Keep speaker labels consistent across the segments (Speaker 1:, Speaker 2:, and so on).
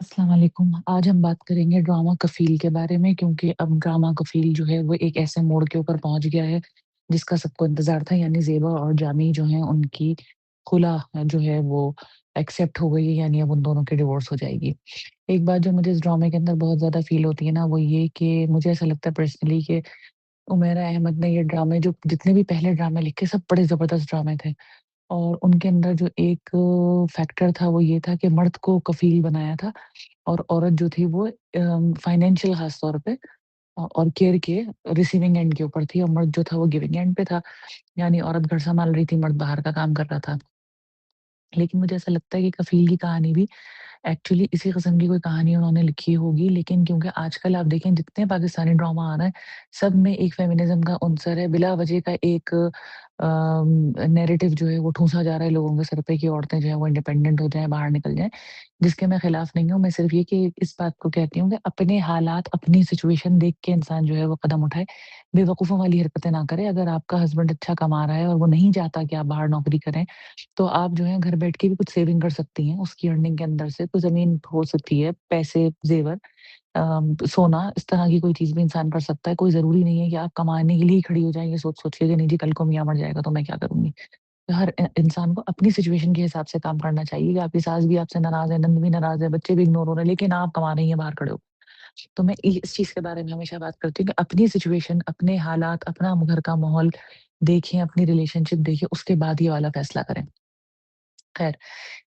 Speaker 1: अस्सलाम वालेकुम। आज हम बात करेंगे ड्रामा कफ़ील के बारे में क्योंकि अब ड्रामा कफ़ील जो है वो एक ऐसे मोड़ के ऊपर पहुँच गया है जिसका सबको इंतज़ार था यानी ज़ेबा और जामी जो हैं उनकी खुला जो है वो एक्सेप्ट हो गई है यानी अब उन दोनों की डिवोर्स हो जाएगी। एक बात जो मुझे इस ड्रामे के अंदर बहुत ज़्यादा फ़ील होती है ना वो ये कि मुझे ऐसा लगता है पर्सनली कि उमैरा अहमद ने ये ड्रामे जो जितने भी पहले ड्रामे लिखे सब बड़े ज़बरदस्त ड्रामे थे। और उनके अंदर जो एक फैक्टर था वो ये था कि मर्द को कफ़ील बनाया था और औरत जो थी वो फाइनेंशियल ख़ास तौर पे और केयर के रिसीविंग एंड के ऊपर थी और मर्द जो था वो गिविंग एंड पे था। यानी औरत घर सँभाल रही थी, मर्द बाहर का काम कर रहा था। लेकिन मुझे ऐसा लगता है कि कफ़ील की कहानी भी एक्चुअली इसी किस्म की कोई कहानी उन्होंने लिखी होगी, लेकिन क्योंकि आजकल आप देखें जितने पाकिस्तानी ड्रामा आ रहे हैं, सब में एक फेमिनिज़्म का अंसर है, बिला वजह का एक नैरेटिव जो है वो ठूँसा जा रहा है लोगों के सर पे कि औरतें जो हैं वो इंडिपेंडेंट हो जाएँ, बाहर निकल जाएँ, जिसके मैं खिलाफ नहीं हूँ। मैं सिर्फ़ ये कि इस बात को कहती हूँ कि अपने हालात, अपनी सिचुएशन देख के इंसान जो है वो कदम उठाए, बेवकूफ़ों वाली हरकतें ना करे। अगर आपका हस्बैंड अच्छा कमा रहा है और वो नहीं चाहता कि आप बाहर नौकरी करें, तो आप जो है घर बैठ के भी कुछ सेविंग कर सकती हैं, उसकी अर्निंग के अंदर से। तो ज़मीन हो सकती है, पैसे, ज़ेवर सोना, इस तरह की कोई चीज़ भी इंसान कर सकता है। कोई ज़रूरी नहीं है कि आप कमाने के लिए ही खड़ी हो जाएँ, ये सोच-सोच के कि नहीं जी कल को मियाँ मर जाएगा तो मैं क्या करूँगी? तो हर इंसान को अपनी सिचुएशन के हिसाब से काम करना चाहिए कि आपकी सास भी आपसे नाराज़ है, नंद भी नाराज़ है, बच्चे भी इग्नोर हो रहे हैं, लेकिन आप कमा रही हैं, बाहर खड़े हो। तो मैं इ इस चीज़ के बारे में हमेशा बात करती हूँ कि अपनी सिचुएशन, अपने हालात, अपना घर का माहौल देखें, अपनी रिलेशनशिप देखें, उसके बाद ये वाला फैसला करें। खैर,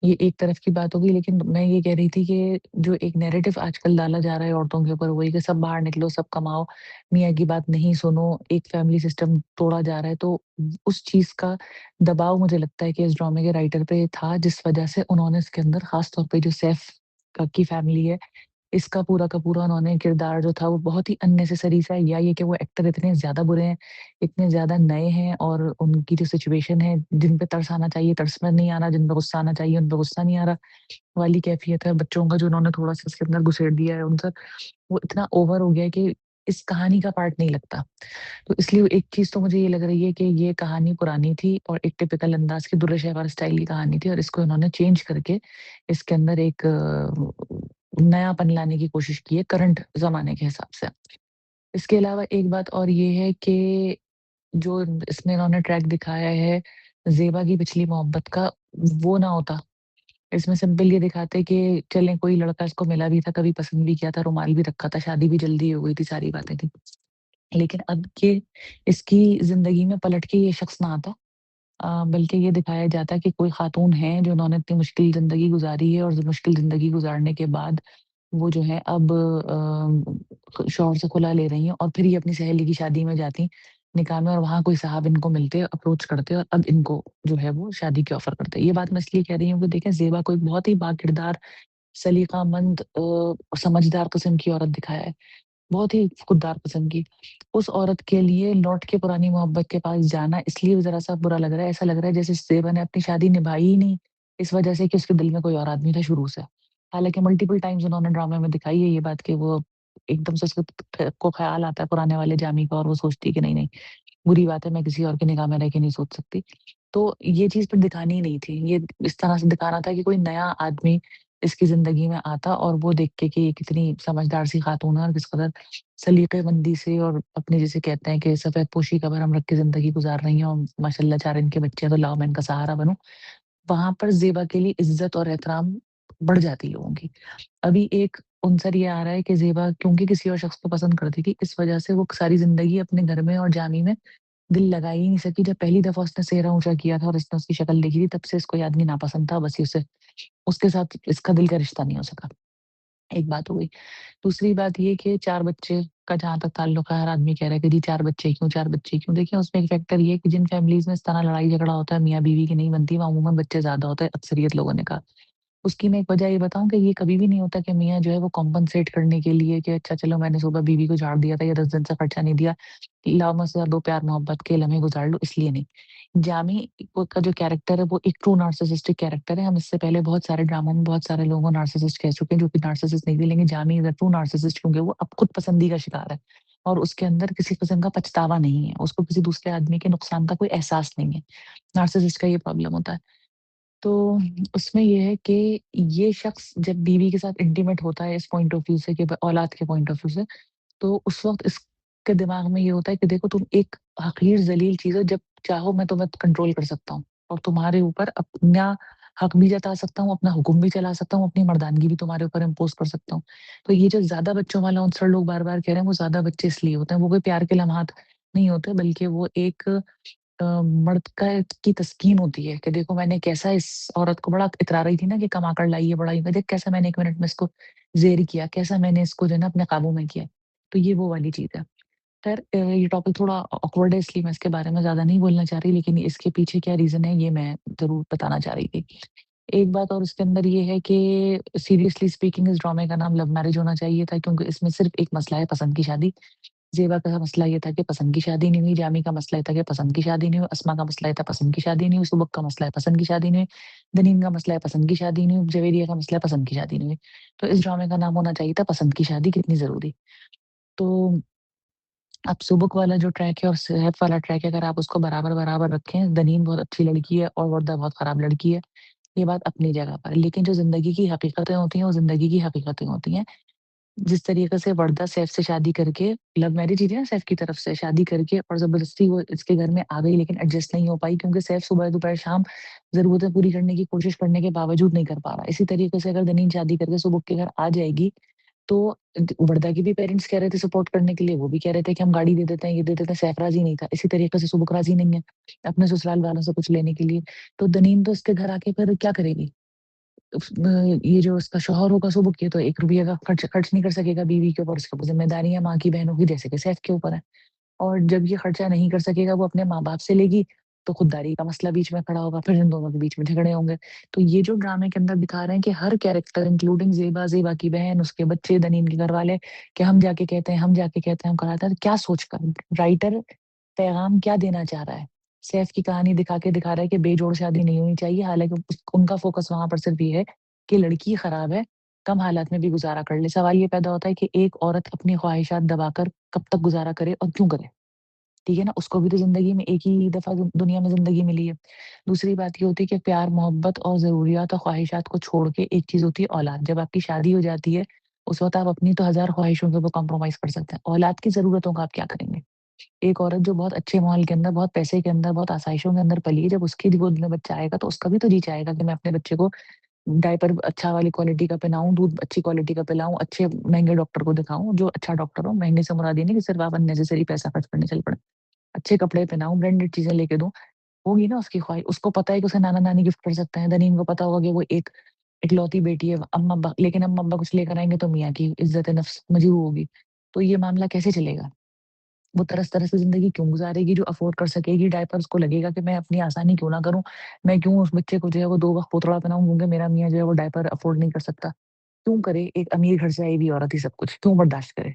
Speaker 1: ये एक तरफ की बात होगी लेकिन मैं ये कह रही थी कि जो एक नैरेटिव आजकल डाला जा रहा है औरतों के ऊपर वही कि सब बाहर निकलो, सब कमाओ, मियाँ की बात नहीं सुनो, एक फैमिली सिस्टम तोड़ा जा रहा है, तो उस चीज़ का दबाव मुझे लगता है कि इस ड्रामे के राइटर पे था जिस वजह से उन्होंने इसके अंदर ख़ास तौर पे जो सैफ की फैमिली है इसका पूरा का पूरा उन्होंने किरदार जो था वो बहुत ही अननेसेसरी सा या ये कि वो एक्टर इतने ज़्यादा बुरे हैं, इतने ज़्यादा नए हैं और उनकी जो सिचुएशन है, जिन पे तरस आना चाहिए तरस में नहीं आ रहा, जिन पे गुस्सा आना चाहिए उन पे गुस्सा नहीं आ रहा, वाली कैफ़ियत है। बच्चों का जो उन्होंने थोड़ा-सा इसके अंदर घुसेड़ दिया है उनसे, वो इतना ओवर हो गया है कि इस कहानी का पार्ट नहीं लगता। तो इसलिए एक चीज़ तो मुझे ये लग रही है कि ये कहानी पुरानी थी और एक टिपिकल अंदाज़ की दुर्र शहवार स्टाइल की कहानी थी और इसको इन्होंने चेंज करके इसके अंदर एक नयापन लाने की कोशिश की है करंट ज़माने के हिसाब से। इसके अलावा एक बात और ये है कि जो इसमें इन्होंने ट्रैक दिखाया है ज़ेबा की पिछली मोहब्बत का, वो ना होता। इसमें सिंपल ये दिखाते कि चलें कोई लड़का इसको मिला भी था, कभी पसंद भी किया था, रुमाल भी रखा था, शादी भी जल्दी हो गई थी, सारी बातें थी। लेकिन अब ये इसकी ज़िंदगी में पलट के ये शख्स ना आता बल्कि ये दिखाया जाता है कि कोई खातून है जो उन्होंने इतनी मुश्किल ज़िंदगी गुज़ारी है और मुश्किल ज़िंदगी गुज़ारने के बाद वो जो है अब शौहर से खुला ले रही हैं और फिर ये अपनी सहेली की शादी में जाती निकाह में और वहाँ कोई साहब इनको मिलते, अप्रोच करते और अब इनको जो है वो शादी की ऑफ़र करते। ये बात मैं इसलिए कह रही हूँ कि देखें ज़ेबा को एक बहुत ही बाकिरदार, सलीक़ामंद समझदार किस्म की औरत दिखाया है। बहुत ही खुददार किस्म की। उस औरत के लिए लौट के पुरानी मोहब्बत के पास जाना इसलिए ज़रा-सा बुरा लग रहा है, ऐसा लग रहा है जैसे ज़ेबा ने अपनी शादी निभाई ही नहीं, इस वजह से कि उसके दिल में कोई और आदमी था शुरू से। हालाँकि मल्टीपल टाइम्स उन्होंने ड्रामे में दिखाई है ये बात कि वो एकदम से उसको को ख़्याल आता है पुराने वाले जामी का और वो सोचती है कि नहीं-नहीं, बुरी बात है, मैं किसी और की निगाह में रह के नहीं सोच सकती। तो ये चीज़ फिर दिखानी ही नहीं थी। ये इस तरह से दिखाना था कि कोई नया आदमी इसकी ज़िंदगी में आता और वो देख के कि ये कितनी समझदार सी खातून है और किस कदर सलीक़े-मंदी से और अपने जिसे कहते हैं कि सफ़ेद-पोशी का भरम रख के ज़िंदगी गुज़ार रही हैं और माशाअल्लाह 4 इनके बच्चे हैं, तो लाओ मैं इनका सहारा बनूँ। वहाँ पर ज़ेबा के लिए इज़्ज़त और एहतराम बढ़ जाती है लोगों की। अभी एक अनसर ये आ रहा है कि ज़ेबा क्योंकि किसी और शख्स को पसंद करती थी, इस वजह से वो सारी ज़िंदगी अपने घर में और जामी में दिल लगा ही नहीं सकी। जब पहली दफ़ा उसने सेहरा ऊँचा किया था और इसने उसकी शक्ल देखी थी, तब से इसको ये आदमी नापसंद था, बस ये उसे उसके साथ इसका दिल का रिश्ता नहीं हो सका। एक बात हो गई। दूसरी बात ये कि 4 बच्चे का जहाँ तक ताल्लुक है, हर आदमी कह रहा है कि जी 4 बच्चे क्यों, 4 बच्चे क्यों? देखिए उसमें एक फैक्टर ये है कि जिन फैमिलीज़ में इस तरह लड़ाई-झगड़ा होता है, मियाँ-बीवी की नहीं बनती, वहाँ अमूमन बच्चे ज़्यादा होते हैं, अक्सरियत लोगों ने कहा। उसकी मैं एक वजह ये बताऊँ कि ये कभी भी नहीं होता कि मियाँ जो है वो कॉम्पेंसेट करने के लिए कि अच्छा चलो मैंने सुबह बीवी को झाड़ दिया था या 10 दिन से खर्चा नहीं दिया, लाओ मुझसे 2 प्यार मोहब्बत के लम्हे गुज़ार लो, इसलिए नहीं। जामी को का जो कैरेक्टर है वो एक ट्रू नार्सिसिस्टिक कैरेक्टर है। हम इससे पहले बहुत सारे ड्रामों में बहुत सारे लोगों को नार्सिसिस्ट कह चुके हैं जो कि नार्सिसिस्ट नहीं थे, लेकिन Jami is a true narcissist क्योंकि वो अब खुद पसंदी का शिकार है और उसके अंदर किसी किस्म का पछतावा नहीं है। उसको किसी दूसरे आदमी के नुकसान का कोई एहसास नहीं है। नार्सिसिस्ट का ये प्रॉब्लम होता है। तो उसमें ये है कि ये शख्स जब बीवी के साथ इंटीमेट होता है इस पॉइंट ऑफ व्यू से कि औलाद के पॉइंट ऑफ व्यू से, तो उस वक़्त इसके दिमाग में ये होता है कि देखो तुम एक हक़ीर ज़लील चीज़ हो, जब चाहो मैं तुम्हें कंट्रोल कर सकता हूँ और तुम्हारे ऊपर अपना हक भी जता सकता हूँ, अपना हुक्म भी चला सकता हूँ, अपनी मर्दानगी भी तुम्हारे ऊपर इम्पोज़ कर सकता हूँ। तो ये जो ज़्यादा बच्चों वाला आंसर लोग बार-बार कह रहे हैं, वो ज़्यादा बच्चे इसलिए होते हैं, वो कोई प्यार के लम्हात नहीं होते, बल्कि वो एक मर्द का की तस्कीन होती है कि देखो मैंने कैसा इस औरत को बड़ा इतरा रही थी ना कि कमा कर लाई है बड़ा, ये देख कैसा मैंने 1 मिनट में इसको ज़ेर किया, कैसा मैंने इसको जो है ना अपने काबू में किया। तो ये वो वाली चीज़ है। ख़ैर ये टॉपिक थोड़ा ऑकवर्ड है इसलिए मैं इसके बारे में ज़्यादा नहीं बोलना चाह रही, लेकिन इसके पीछे क्या रीज़न है ये मैं ज़रूर बताना चाह रही थी। एक बात और इसके अंदर ये है कि सीरियसली स्पीकिंग इस ड्रामे का नाम लव मैरिज होना चाहिए था, क्योंकि इसमें सिर्फ़ एक मसला है, पसंद की शादी। ज़ेबा का मसला ये था कि पसंद की शादी नहीं हुई, जामी का मसला ये था कि पसंद की शादी नहीं हुई, अस्मा का मसला ये था पसंद की शादी नहीं हुई, सुबक का मसला है पसंद की शादी नहीं हुई, दनीन का मसला है पसंद की शादी नहीं हुई, जवेरिया का मसला है पसंद की शादी नहीं हुई। तो इस ड्रामे का नाम होना चाहिए था पसंद की शादी कितनी ज़रूरी। तो अब सुबुक वाला जो ट्रैक है और सेहत वाला ट्रैक है, अगर आप उसको बराबर-बराबर रखें, दनीन बहुत अच्छी लड़की है और वर्दा बहुत खराब लड़की है, ये बात अपनी जगह पर है। लेकिन जो ज़िंदगी की हकीकतें होती हैं, वो ज़िंदगी की हकीकतें होती हैं। जिस तरीके से वर्दा सैफ से शादी करके लव मैरिज ही थी ना सैफ की तरफ से, शादी करके और ज़बरदस्ती वो इसके घर में आ गई, लेकिन एडजस्ट नहीं हो पाई क्योंकि सैफ सुबह, दोपहर, शाम ज़रूरतें पूरी करने की कोशिश करने के बावजूद नहीं कर पा रहा। इसी तरीके से अगर दनीन शादी करके सुबुक के घर आ जाएगी, तो वर्दा के भी पेरेंट्स कह रहे थे सपोर्ट करने के लिए, वो भी कह रहे थे कि हम गाड़ी दे देते हैं, ये दे देते हैं, सैफ राज़ी नहीं था। इसी तरीके से सुबुक राज़ी नहीं है, अपने ससुराल वालों से कुछ लेने के लिए। तो दनीन तो इसके घर आके फिर क्या करेगी? ये जो उसका शौहर होगा सुबुक, ये तो 1 रुपया का खर्च खर्च नहीं कर सकेगा बीवी के ऊपर, उसके ऊपर ज़िम्मेदारियाँ माँ की, बहनों की, जैसे कि सैफ के ऊपर है। और जब ये खर्चा नहीं कर सकेगा, वो अपने माँ-बाप से लेगी, तो खुददारी का मसला बीच में खड़ा होगा, फिर इन दोनों के बीच में झगड़े होंगे। तो ये जो ड्रामे के अंदर दिखा रहे हैं कि हर कैरेक्टर इंक्लूडिंग ज़ेबा, ज़ेबा की बहन, उसके बच्चे, दनीन के घरवाले, कि हम जाके कहते हैं, हम जाके कहते हैं, हम कराते हैं, तो क्या सोचकर राइटर पैगाम क्या देना चाह रहा है? सैफ की कहानी दिखा के दिखा रहा है कि बेजोड़ शादी नहीं होनी चाहिए, हालाँकि उनका फ़ोकस वहाँ पर सिर्फ़ ये है कि लड़की खराब है, कम हालात में भी गुज़ारा कर ले। सवाल ये पैदा होता है कि एक औरत अपनी ख्वाहिशात दबाकर कब तक गुज़ारा करे और क्यों करे? ठीक है ना? उसको भी तो ज़िंदगी में एक ही दफ़ा दुनिया में ज़िंदगी मिली है। दूसरी बात ये होती है कि प्यार, मोहब्बत और ज़रूरियात और ख्वाहिशात को छोड़ के एक चीज़ होती है औलाद। जब आपकी शादी हो जाती है, उस वक़्त आप अपनी तो हज़ार ख्वाहिशों के ऊपर कॉम्प्रोमाइज़ कर सकते हैं। औलाद की ज़रूरतों का आप क्या करेंगे? एक औरत जो बहुत अच्छे माहौल के अंदर, बहुत पैसे के अंदर, बहुत आसाइशों के अंदर पली है, जब उसकी गोद में बच्चा आएगा, तो उसका भी तो जी चाहेगा कि मैं अपने बच्चे को डायपर अच्छा वाली क्वालिटी का पिलाऊँ, दूध अच्छी क्वालिटी का पिलाऊँ, अच्छे महँगे डॉक्टर को दिखाऊँ, जो अच्छा डॉक्टर हो। महँगे से मुराद ये नहीं कि सिर्फ़ आप अननेसेसरी पैसा खर्च करने चल पड़े। अच्छे कपड़े पहनाऊँ, ब्रांडेड चीज़ें लेके दूँ, होगी ना उसकी ख्वाहिश। उसको पता है कि उसे नाना-नानी गिफ्ट कर सकते हैं, दनीन को पता होगा कि वो एक इकलौती बेटी है, अम्मा-अब्बा, लेकिन अम्मा-अब्बा कुछ लेकर आएँगे तो मियाँ की इज़्ज़त-ए-नफ्स मजरूह होगी। तो ये मामला कैसे चलेगा? वो तरस-तरस की ज़िंदगी क्यों गुज़ारेगी जो अफ़ोर्ड कर सकेगी डायपर, उसको लगेगा कि मैं अपनी आसानी क्यों ना करूँ, मैं क्यों उस बच्चे को जो है वो 2 वक़्त पोतड़ा पहनाऊँ क्योंकि मेरा मियाँ जो है वो डायपर अफ़ोर्ड नहीं कर सकता। क्यों करे एक अमीर घर से आई हुई औरत ये सब कुछ, क्यों बर्दाश्त करे?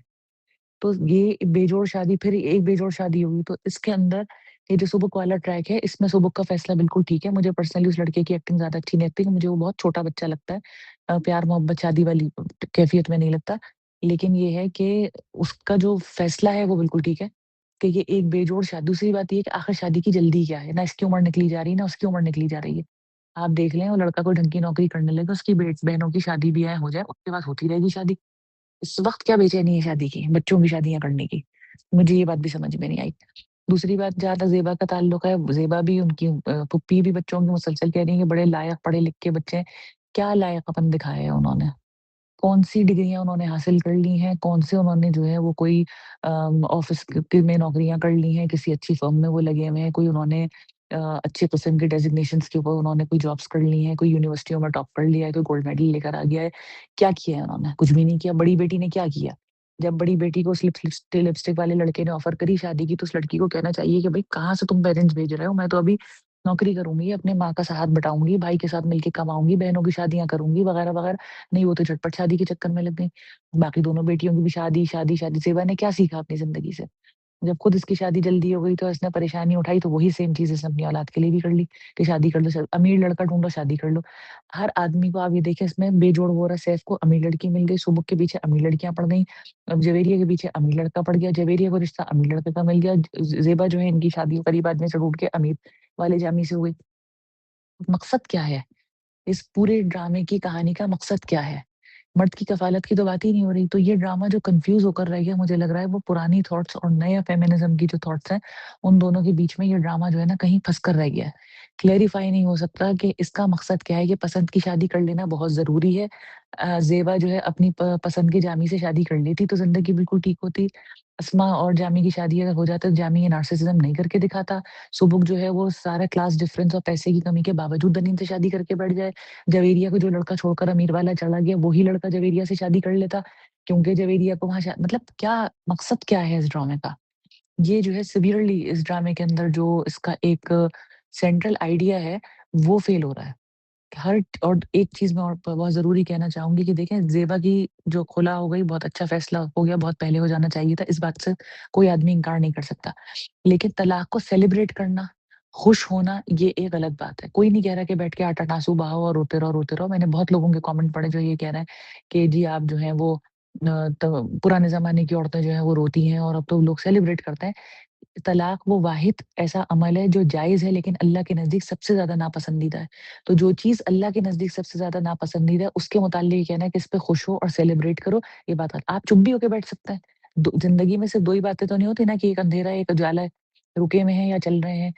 Speaker 1: तो ये बेजोड़ शादी, फिर एक बेजोड़ शादी होगी, तो इसके अंदर ये जो सुबुक वाला ट्रैक है, इसमें सुबुक का फैसला बिल्कुल ठीक है। मुझे पर्सनली उस लड़के की एक्टिंग ज़्यादा अच्छी नहीं लगती, मुझे वो बहुत छोटा बच्चा लगता है। प्यार मोहब्बत शादी वाली कैफ़ियत में नहीं लगता। लेकिन ये है कि उसका जो फैसला है वो बिल्कुल ठीक है, कि ये एक बेजोड़ दूसरी बात ये है कि आखिर शादी की जल्दी क्या है? ना इसकी उम्र निकली जा रही है, ना उसकी उम्र निकली जा रही है। आप देख लें वो लड़का कोई ढंग की नौकरी करने लगे, उसकी बहनों की शादी ब्याह हो जाए, उसके बाद होती रहेगी शादी। इस वक़्त क्या बेचैनी है शादी की, बच्चों की शादियाँ करने की? मुझे ये बात भी समझ में नहीं आई। दूसरी बात जहाँ तक ज़ेबा का ताल्लुक है, ज़ेबा भी उनकी फूप्पी भी बच्चों की मुसलसल कह रही है कि बड़े लायक पढ़े-लिख के बच्चे हैं। क्या लायकपन दिखाया है उन्होंने? कौन-सी डिग्रियाँ उन्होंने हासिल कर ली हैं, कौन से उन्होंने जो है वो कोई ऑफ़िस क में नौकरियाँ कर ली हैं, किसी अच्छी फ़र्म में वो लगे हुए हैं, कोई उन्होंने अच्छे किस्म के डेज़िग्नेशंस के ऊपर उन्होंने कोई जॉब्स कर ली हैं, कोई यूनिवर्सिटियों में टॉप कर लिया है, कोई गोल्ड मेडल लेकर आ गया है। क्या किया है उन्होंने? कुछ भी नहीं किया। बड़ी बेटी ने क्या किया? जब बड़ी बेटी को उस लिपस्टिक वाले लड़के ने ऑफ़र करी शादी की, तो उस लड़की को कहना चाहिए कि भई कहाँ से तुम पेरेंट्स भेज रहे हो? मैं तो अभी नौकरी करूँगी, अपने माँ का साथ बटाऊँगी, भाई के साथ मिलके कमाऊँगी, बहनों की शादियाँ करूँगी वगैरह-वगैरह। नहीं, वो तो झटपट शादी के चक्कर में लग गई। बाकी दोनों बेटियों की भी शादी, शादी, शादी। सेवा ने क्या सीखा अपनी ज़िंदगी से? जब खुद इसकी शादी जल्दी हो गई तो इसने परेशानी उठाई, तो वही सेम चीज़ इसने अपनी औलाद के लिए भी कर ली कि शादी कर लो, अमीर लड़का ढूँढो, शादी कर लो। हर आदमी को आप ये देखिए इसमें बेजोड़ वो हो रहा है, सैफ को अमीर लड़की मिल गई, सुबुक के पीछे अमीर लड़कियाँ पड़ गईं, अब जवेरिया के पीछे अमीर लड़का पड़ गया, जवेरिया को रिश्ता अमीर लड़के का मिल गया, ज़ेबा जो है इनकी शादी करीब आदमी से रूठ के अमीर वाले जामी से हो गई। मकसद क्या है? इस पूरे ड्रामे की कहानी का मकसद क्या है? मर्द की कफ़ालत की तो बात ही नहीं हो रही। तो ये ड्रामा जो कन्फ्यूज़ होकर रह गया मुझे लग रहा है वो पुरानी थॉट्स और नए फेमिनिज़्म की जो थॉट्स हैं, उन दोनों के बीच में ये ड्रामा जो है ना कहीं फँस कर रह गया है। क्लेरिफ़ाई नहीं हो सकता कि इसका मकसद क्या है, ये पसंद की शादी कर लेना बहुत ज़रूरी है। ज़ेबा जो है अपनी पसंद की जामी से शादी कर लेती तो ज़िंदगी बिल्कुल ठीक होती। अस्मा और जामी की शादी अगर हो जाता तो जामी ये नार्सिसिज़्म नहीं करके दिखाता। सुबुक जो है वो सारा क्लास डिफरेंस और पैसे की कमी के बावजूद दनीन से शादी करके बैठ जाए। जवेरिया को जो लड़का छोड़कर अमीर वाला चला गया, वही लड़का जवेरिया से शादी कर लेता, क्योंकि जवेरिया को वहाँ शा मतलब क्या मकसद क्या है इस ड्रामे का? ये जो है सिवियरली इस ड्रामे के अंदर जो इसका एक सेंट्रल आइडिया है, वो फेल हो रहा है। हर और एक चीज़ मैं और बहुत ज़रूरी कहना चाहूँगी कि देखें ज़ेबा की जो खुला हो गई, बहुत अच्छा फैसला हो गया, बहुत पहले हो जाना चाहिए था, इस बात से कोई आदमी इनकार नहीं कर सकता। लेकिन तलाक को सेलिब्रेट करना, खुश होना, ये एक अलग बात है। कोई नहीं कह रहा कि बैठ के आटा आँसू बहाओ और रोते रहो। मैंने बहुत लोगों के कमेंट पढ़े जो ये कह रहे हैं कि जी आप जो हैं वो त पुराने ज़माने की औरतें जो हैं वो रोती हैं और अब तो लोग सेलिब्रेट करते हैं। तलाक वो वाहिद ऐसा अमल है जो जायज़ है लेकिन अल्लाह के नज़दीक सबसे ज़्यादा नापसंदीदा है। तो जो चीज़ अल्लाह के नज़दीक सबसे ज़्यादा नापसंदीदा है उसके मुताल्लिक ये कहना है कि इस पे खुश हो और सेलिब्रेट करो, ये बात गलत। आप चुप भी होके बैठ सकते हैं। दो ज़िंदगी में सिर्फ़ 2 ही बातें तो नहीं होती ना कि एक अंधेरा है, एक उजाला है, रुके हुए हैं या चल रहे हैं।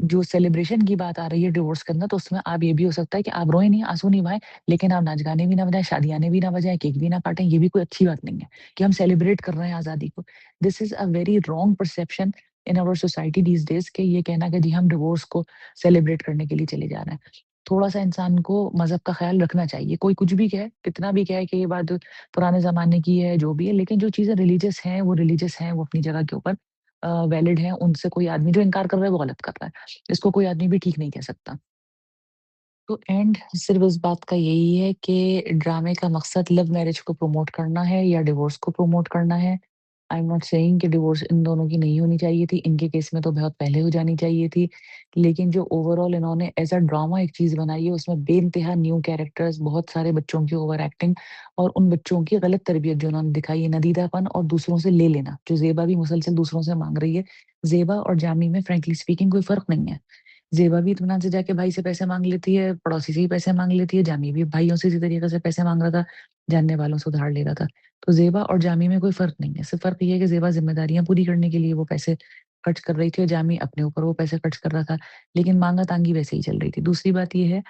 Speaker 1: जो सेलिब्रेशन की बात आ रही है डिवोर्स के अंदर, तो उसमें आप ये भी हो सकता है कि आप रोएँ नहीं, आँसू नहीं बहाएँ, लेकिन आप नाच-गाने भी ना बजाएँ, शादियाने भी ना बजाएँ, केक भी ना काटें, ये भी कोई अच्छी बात नहीं है कि हम सेलिब्रेट कर रहे हैं आज़ादी को। This is a very wrong perception in our society these days कि ये कहना कि जी हम डिवोर्स को सेलिब्रेट करने के लिए चले जा रहे हैं। थोड़ा-सा इंसान को मज़हब का ख़्याल रखना चाहिए। कोई कुछ भी कहे, कितना भी कहे कि ये बात पुराने ज़माने की है, जो भी है, लेकिन जो चीज़ें रिलीजियस हैं, वो रिलीजियस हैं, वो अपनी जगह के ऊपर वैलिड हैं, उनसे कोई आदमी जो इनकार कर रहा है, वो गलत कर रहा है। इसको कोई आदमी भी ठीक नहीं कह सकता। तो एंड सिर्फ़ इस बात का यही है कि ड्रामे का मकसद लव मैरिज को प्रमोट करना है या डिवोर्स को प्रमोट करना है। आई एम नॉट सेइंग कि डिवोर्स इन दोनों की नहीं होनी चाहिए थी, इनके केस में तो बहुत पहले हो जानी चाहिए थी। लेकिन जो ओवरऑल इन्होंने एज़ अ ड्रामा एक चीज़ बनाई है, उसमें बेइंतहा न्यू कैरेक्टर्स, बहुत सारे बच्चों की ओवर एक्टिंग और उन बच्चों की गलत तरबियत जो उन्होंने दिखाई है, नदीदापन और दूसरों से ले लेना, जो ज़ेबा भी मुसलसल दूसरों से माँग रही है। ज़ेबा और जामी में फ्रैंकली स्पीकिंग कोई फ़र्क नहीं है। ज़ेबा भी इत्मीनान से जाके भाई से पैसे माँग लेती है, पड़ोसी से ही पैसे माँग लेती है, जामी भी भाइयों से इसी तरीके से पैसे माँग रहा था, जानने वालों से उधार ले रहा था। तो ज़ेबा और जामी में कोई फ़र्क नहीं है, सिर्फ़ फ़र्क ये है कि ज़ेबा ज़िम्मेदारियाँ पूरी करने के लिए वो पैसे खर्च कर रही थी और जामी अपने ऊपर वो पैसे खर्च कर रहा था, लेकिन माँगा-ताँगी वैसे ही चल रही थी। दूसरी बात ये है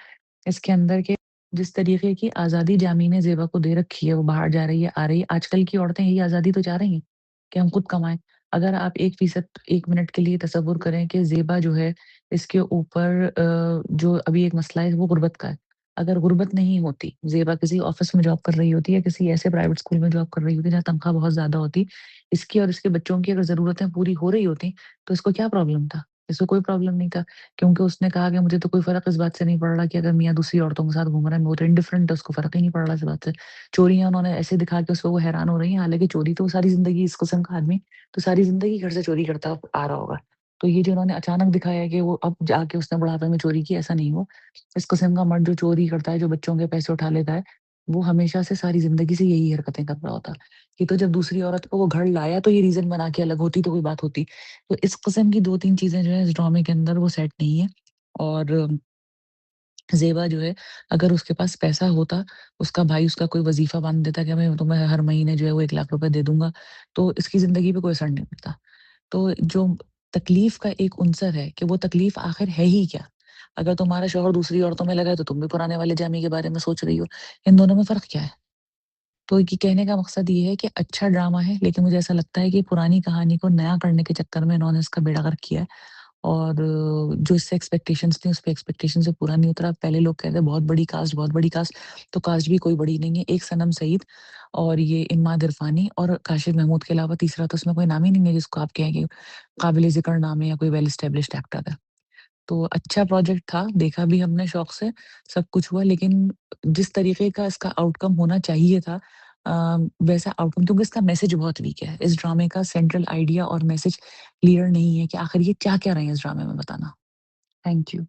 Speaker 1: इसके अंदर के जिस तरीके की आज़ादी जामी ने ज़ेबा को दे रखी है, वो बाहर जा रही है, आ रही है, आजकल की औरतें यही आज़ादी तो चाह रही हैं, कि हम खुद कमाएँ। अगर आप 1% 1 मिनट के लिए तसव्वुर करें कि ज़ेबा जो है, इसके ऊपर जो अभी एक मसला है वो गुर्बत का है। अगर गुर्बत नहीं होती, ज़ेबा किसी ऑफ़िस में जॉब कर रही होती या किसी ऐसे प्राइवेट स्कूल में जॉब कर रही होती जहाँ तनख्वाह बहुत ज़्यादा होती, इसकी और इसके बच्चों की अगर ज़रूरतें पूरी हो रही होती, तो इसको क्या प्रॉब्लम था? इसको कोई प्रॉब्लम नहीं था। क्योंकि उसने कहा कि मुझे तो कोई फ़र्क इस बात से नहीं पड़ रहा कि अगर मियाँ दूसरी औरतों के साथ घूम रहा है, मैं तो इंडिफरेंट है, उसको फ़र्क ही नहीं पड़ रहा इस बात से। चोरियाँ उन्होंने ऐसे दिखा के उसपे वो हैरान हो रही हैं, हालाँकि चोरी तो वो सारी ज़िंदगी इस किस्म का आदमी तो सारी ज़िंदगी घर से चोरी करता आ रहा होगा। तो ये जो उन्होंने अचानक दिखाया है कि वो अब जाके उसने बुढ़ापे में चोरी की, ऐसा नहीं हुआ। इस किस्म का मर्द जो चोरी करता है, जो बच्चों के पैसे उठा लेता है, वो हमेशा से सारी ज़िंदगी से यही हरकतें कर रहा होता। ये तो जब दूसरी औरत को वो घर लाया तो ये रीज़न बना के अलग होती तो कोई बात होती। तो इस किस्म की 2-3 चीज़ें जो है इस ड्रामे के अंदर वो सेट नहीं है और ज़ेबा जो है अगर उसके पास पैसा होता, उसका भाई उसका कोई वज़ीफ़ा बाँध देता कि मैं तुम्हें हर महीने जो है वो 1 लाख रुपए दे दूँगा, तो इसकी ज़िंदगी पे कोई असर नहीं पड़ता। तो जो तकलीफ़ का एक उनसर है कि वो तकलीफ़ आखिर है ही क्या? अगर तुम्हारा शौहर दूसरी औरतों में लगा है तो तुम भी पुराने वाले जामी के बारे में सोच रही हो। इन दोनों में फ़र्क क्या है? तो ये कहने का मकसद ये है कि अच्छा ड्रामा है, लेकिन मुझे ऐसा लगता है कि पुरानी कहानी को नया करने के चक्कर में इन्होंने इसका बेड़ा गर्क किया है और जो इससे एक्सपेक्टेशंस थी, उसपे एक्सपेक्टेशन से पूरा नहीं उतरा। पहले लोग कहते हैं बहुत बड़ी कास्ट, तो कास्ट भी कोई बड़ी नहीं है। एक सनम सईद और ये इम्माद इरफानी और काशिफ महमूद के अलावा तीसरा तो उसमें कोई नाम ही नहीं है जिसको आप कहें कि काबिल-ए-ज़िक्र नाम है या कोई वेल एस्टेब्लिश्ड एक्टर है। तो अच्छा प्रोजेक्ट था, देखा भी हमने शौक से, सब कुछ हुआ लेकिन जिस तरीके का इसका आउटकम होना चाहिए था अ, वैसा आउटकम क्योंकि इसका मैसेज बहुत वीक है। इस ड्रामे का सेंट्रल आइडिया और मैसेज क्लियर नहीं है कि आखिर ये चाह क्या रहे हैं इस ड्रामे में बताना। Thank you.